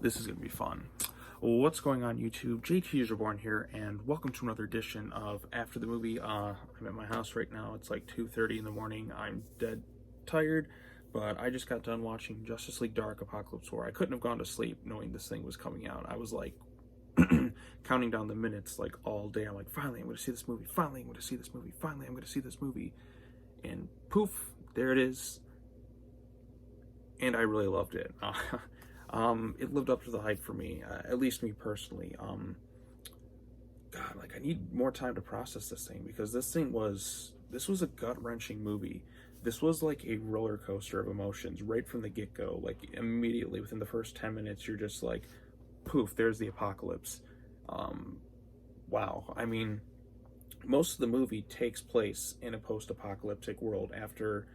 This is going to be fun. What's going on, YouTube? JT is Reborn here, and welcome to another edition of After the Movie. I'm at my house right now. It's like 2:30 in the morning. I'm dead tired, but I just got done watching Justice League Dark Apokolips War. I couldn't have gone to sleep knowing this thing was coming out. I was like counting down the minutes like all day. I'm like, finally, I'm going to see this movie. Finally, I'm going to see this movie. Finally, I'm going to see this movie. And poof, there it is. And I really loved it. It lived up to the hype for me, at least me personally. God, like, I need more time to process this thing, because this was a gut-wrenching movie. This was like a roller coaster of emotions right from the get-go. Like, immediately within the first 10 minutes, you're just like, poof, there's the apocalypse. Wow. I mean, most of the movie takes place in a post-apocalyptic world after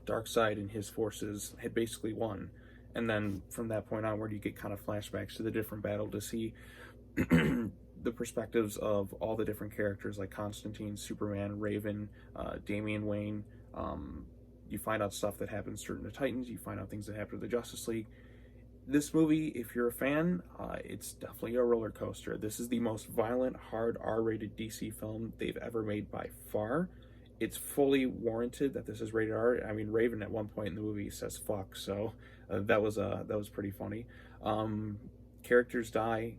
Darkseid and his forces had basically won. And then from that point onward, you get kind of flashbacks to the different battle to see the perspectives of all the different characters like Constantine, Superman, Raven, Damian Wayne. You find out stuff that happens to the Titans. You find out things that happen to the Justice League. This movie, if you're a fan, it's definitely a roller coaster. This is the most violent, hard R-rated DC film they've ever made by far. It's fully warranted that this is rated R. I mean, Raven at one point in the movie says "fuck," so that was pretty funny. Characters die.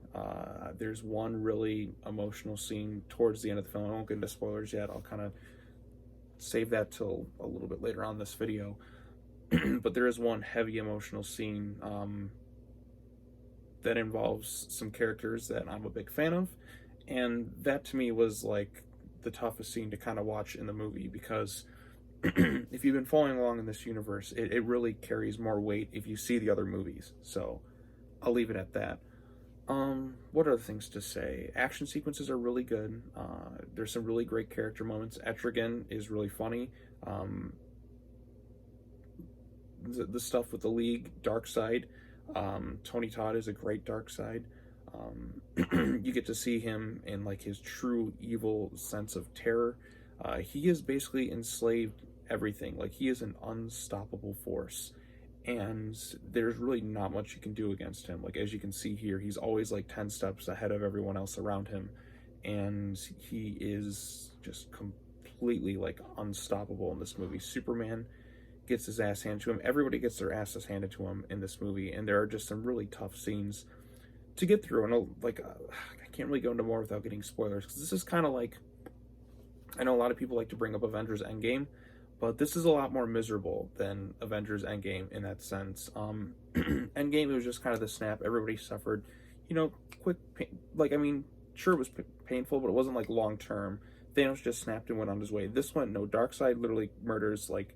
There's one really emotional scene towards the end of the film. I won't get into spoilers yet. I'll kind of save that till a little bit later on in this video. But there is one heavy emotional scene that involves some characters that I'm a big fan of, and that to me was like the toughest scene to kind of watch in the movie, because if you've been following along in this universe, it really carries more weight if you see the other movies. So I'll leave it at that. What other things to say? Action sequences are really good. There's some really great character moments. Etrigan is really funny. The stuff with the League, Darkseid, Tony Todd is a great Darkseid. You get to see him in like his true evil sense of terror. He has basically enslaved everything. Like, he is an unstoppable force, and there's really not much you can do against him. Like, as you can see here, he's always like 10 steps ahead of everyone else around him, and he is just completely like unstoppable in this movie. Superman gets his ass handed to him. Everybody gets their asses handed to him in this movie, and there are just some really tough scenes to get through. And like, I can't really go into more without getting spoilers, because this is kind of like, I know a lot of people like to bring up Avengers Endgame, but this is a lot more miserable than Avengers Endgame in that sense. Endgame, it was just kind of the snap. Everybody suffered, quick pain. Like, I mean, sure, it was painful, but it wasn't like long term. Thanos just snapped and went on his way. This one, no, Darkseid literally murders like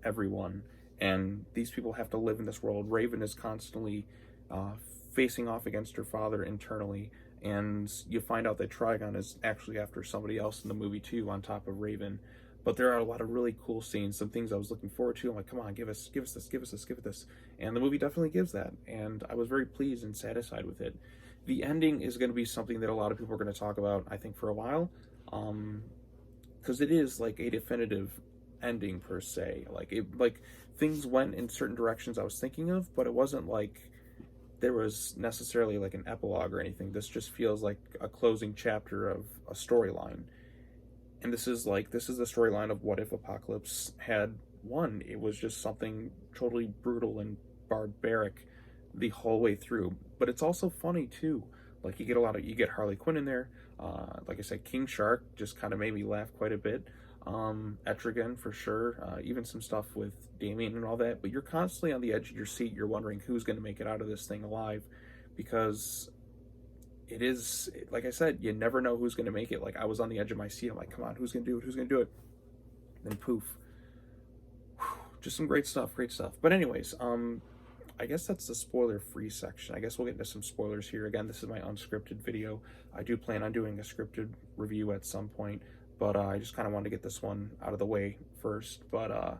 everyone, and these people have to live in this world. Raven is constantly facing off against her father internally, and you find out that Trigon is actually after somebody else in the movie too, on top of Raven. But there are a lot of really cool scenes, some things I was looking forward to. I'm like, come on, give us this. And the movie definitely gives that, and I was very pleased and satisfied with it. The ending is going to be something that a lot of people are going to talk about, I think, for a while, because it is like a definitive ending per se. Like things went in certain directions I was thinking of, but it wasn't like there was necessarily like an epilogue or anything. This just feels like a closing chapter of a storyline. And this is the storyline of what if Apocalypse had won. It was just something totally brutal and barbaric the whole way through. But it's also funny too. Like, you get Harley Quinn in there. Like I said, King Shark just kind of made me laugh quite a bit. Etrigan for sure, even some stuff with Damian and all that, but you're constantly on the edge of your seat. You're wondering who's going to make it out of this thing alive, because it is, like I said, you never know who's going to make it. Like, I was on the edge of my seat. I'm like, come on, who's going to do it? Then poof. Whew, just some great stuff. But anyways, I guess that's the spoiler-free section. I guess we'll get into some spoilers here. Again, this is my unscripted video. I do plan on doing a scripted review at some point, but I just kind of wanted to get this one out of the way first. But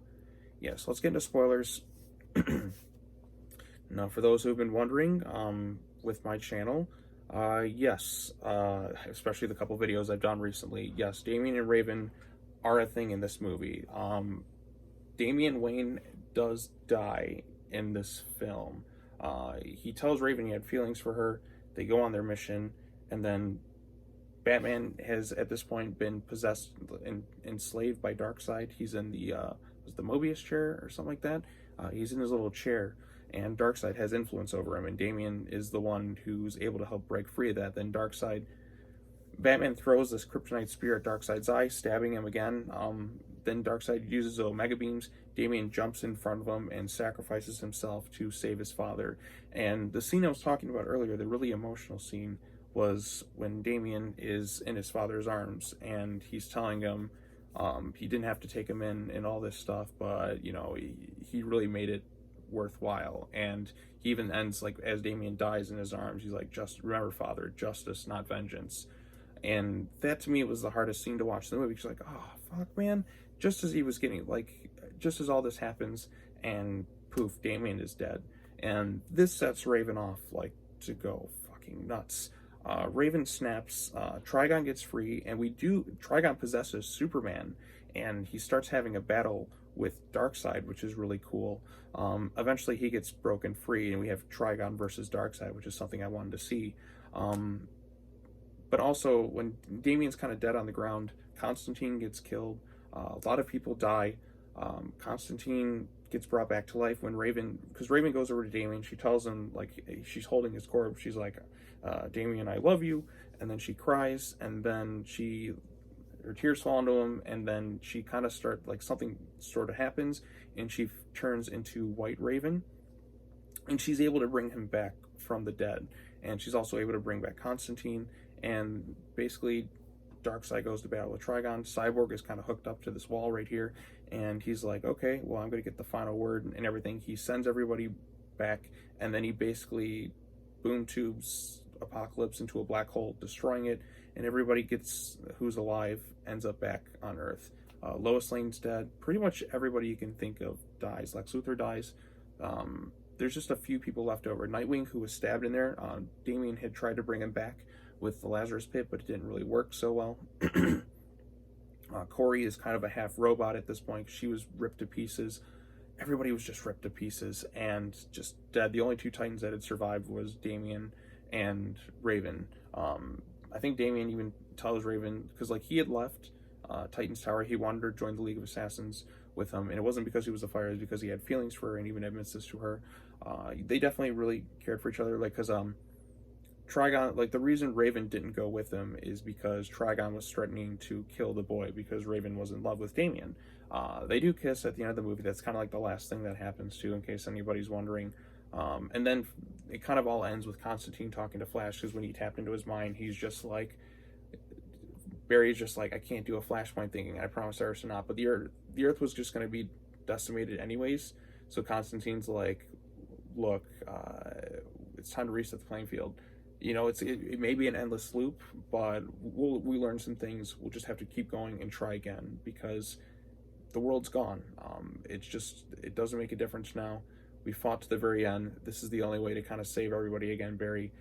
yes, let's get into spoilers. Now, for those who've been wondering, with my channel, yes, especially the couple videos I've done recently, yes, Damian and Raven are a thing in this movie. Damian Wayne does die in this film. He tells Raven he had feelings for her. They go on their mission, and then Batman has at this point been possessed and enslaved by Darkseid. He's in the Mobius chair or something like that. He's in his little chair, and Darkseid has influence over him, and Damian is the one who's able to help break free of that. Then Batman throws this kryptonite spear at Darkseid's eye, stabbing him again. Then Darkseid uses the Omega Beams. Damian jumps in front of him and sacrifices himself to save his father. And the scene I was talking about earlier, the really emotional scene, was when Damian is in his father's arms, and he's telling him he didn't have to take him in and all this stuff, but, you know, he really made it worthwhile. And he even ends, like, as Damian dies in his arms, he's like, just remember, father, justice, not vengeance. And that, to me, was the hardest scene to watch in the movie. She's like, oh, fuck, man. Just as he was getting, like, just as all this happens, and poof, Damian is dead. And this sets Raven off, like, to go fucking nuts. Raven snaps, Trigon gets free, and Trigon possesses Superman, and he starts having a battle with Darkseid, which is really cool. Eventually he gets broken free, and we have Trigon versus Darkseid, which is something I wanted to see. But also, when Damian's kind of dead on the ground, Constantine gets killed, a lot of people die. Constantine gets brought back to life when because Raven goes over to Damian, she tells him, like, she's holding his corpse, she's like, Damian, I love you, and then she cries, and then her tears fall into him, and then she kind of something sort of happens, and she turns into White Raven, and she's able to bring him back from the dead, and she's also able to bring back Constantine, and basically Darkseid goes to battle with Trigon. Cyborg is kind of hooked up to this wall right here, and he's like, okay, well, I'm going to get the final word and everything. He sends everybody back, and then he basically boom tubes Apokolips into a black hole, destroying it, and everybody who's alive ends up back on Earth. Lois Lane's dead. Pretty much everybody you can think of dies. Lex Luthor dies. There's just a few people left over. Nightwing, who was stabbed in there, Damian had tried to bring him back with the Lazarus Pit, but it didn't really work so well. Corey is kind of a half robot at this point. She was ripped to pieces. Everybody was just ripped to pieces and just dead. The only two Titans that had survived was Damian and Raven. I think Damian even tells Raven, because, like, he had left Titan's Tower, he wanted her to join the League of Assassins with him, and it wasn't because he was a fighter, it was because he had feelings for her, and even admits this to her. They definitely really cared for each other, like, because Trigon, like, the reason Raven didn't go with him is because Trigon was threatening to kill the boy because Raven was in love with Damian. They do kiss at the end of the movie. That's kind of like the last thing that happens too, in case anybody's wondering. And then it kind of all ends with Constantine talking to Flash, because when he tapped into his mind, he's just like, Barry's just like, I can't do a Flashpoint thinking. I promised Iris to not, but the Earth was just going to be decimated anyways. So Constantine's like, look, it's time to reset the playing field. You know, it may be an endless loop, but we learn some things. We'll just have to keep going and try again, because the world's gone. It doesn't make a difference now. We fought to the very end. This is the only way to kind of save everybody again, Barry.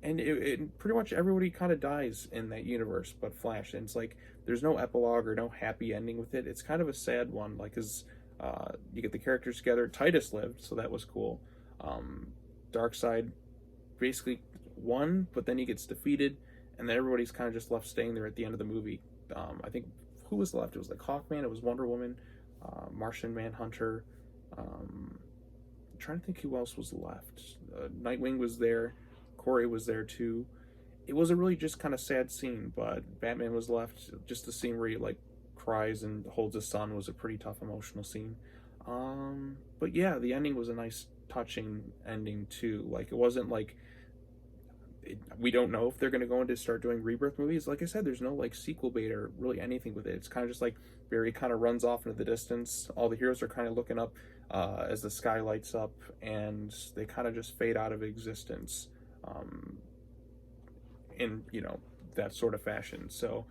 And it pretty much everybody kind of dies in that universe but Flash. And it's like, there's no epilogue or no happy ending with it. It's kind of a sad one, like, because you get the characters together. Titus lived, so that was cool. Darkseid basically won, but then he gets defeated, and then everybody's kind of just left staying there at the end of the movie. I think, who was left? It was like Hawkman, it was Wonder Woman, Martian Manhunter. I'm trying to think who else was left. Nightwing was there, Corey was there too. It was a really just kind of sad scene, but Batman was left. Just the scene where he, like, cries and holds his son was a pretty tough emotional scene. But yeah, the ending was a nice, touching ending too. Like, it wasn't like, we don't know if they're going to go into start doing Rebirth movies. Like I said, there's no, like, sequel bait or really anything with it. It's kind of just like Barry kind of runs off into the distance. All the heroes are kind of looking up as the sky lights up, and they kind of just fade out of existence in, you know, that sort of fashion. So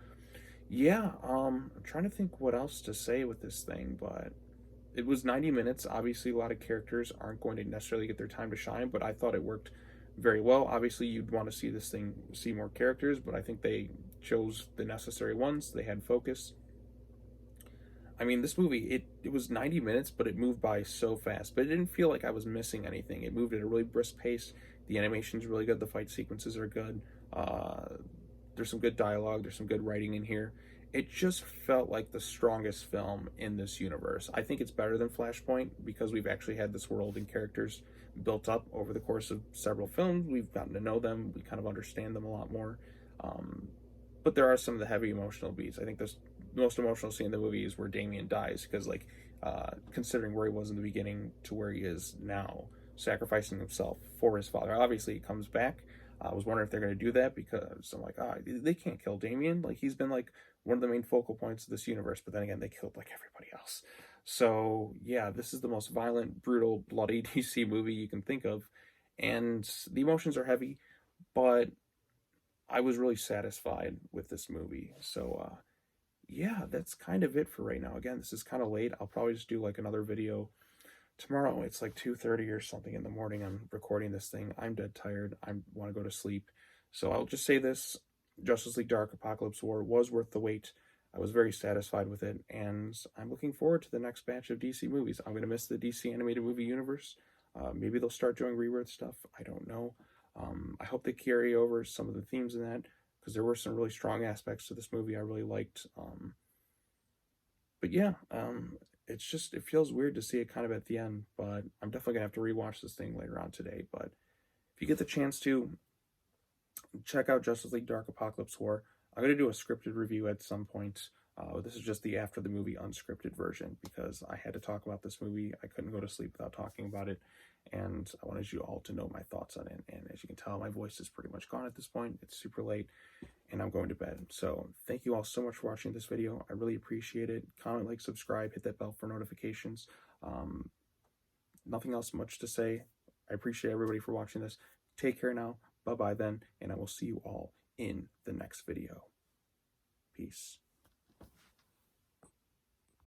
yeah, I'm trying to think what else to say with this thing, but it was 90 minutes. Obviously, a lot of characters aren't going to necessarily get their time to shine, but I thought it worked very well. Obviously, you'd want to see more characters, but I think they chose the necessary ones. They had focus. I mean, this movie, it was 90 minutes, but it moved by so fast. But it didn't feel like I was missing anything. It moved at a really brisk pace. The animation's really good. The fight sequences are good. There's some good dialogue. There's some good writing in here. It just felt like the strongest film in this universe. I think it's better than Flashpoint because we've actually had this world and characters built up over the course of several films. We've gotten to know them. We kind of understand them a lot more. Um, but there are some of the heavy emotional beats. I think the most emotional scene in the movie is where Damian dies because, like, considering where he was in the beginning to where he is now, sacrificing himself for his father. Obviously, he comes back. I was wondering if they're going to do that because I'm like, they can't kill Damian. Like, he's been like one of the main focal points of this universe. But then again, they killed like everybody else. So yeah, this is the most violent, brutal, bloody DC movie you can think of, and the emotions are heavy, but I was really satisfied with this movie. So yeah, that's kind of it for right now. Again, this is kind of late. I'll probably just do like another video tomorrow. It's like 2:30 or something in the morning. I'm recording this thing. I'm dead tired. I want to go to sleep. So I'll just say this: Justice League Dark Apokolips War was worth the wait. I was very satisfied with it, and I'm looking forward to the next batch of DC movies. I'm going to miss the DC animated movie universe. Maybe they'll start doing rebirth stuff. I don't know. I hope they carry over some of the themes in that because there were some really strong aspects to this movie I really liked. But yeah, it's just, it feels weird to see it kind of at the end, but I'm definitely gonna have to rewatch this thing later on today. But if you get the chance to, check out Justice League Dark Apokolips War. I'm gonna do a scripted review at some point. This is just the after the movie unscripted version because I had to talk about this movie. I couldn't go to sleep without talking about it, and I wanted you all to know my thoughts on it. And as you can tell, my voice is pretty much gone at this point. It's super late, and I'm going to bed. So thank you all so much for watching this video. I really appreciate it. Comment, like, subscribe, hit that bell for notifications. Nothing else much to say. I appreciate everybody for watching this. Take care now. Bye-bye then, and I will see you all in the next video. Peace.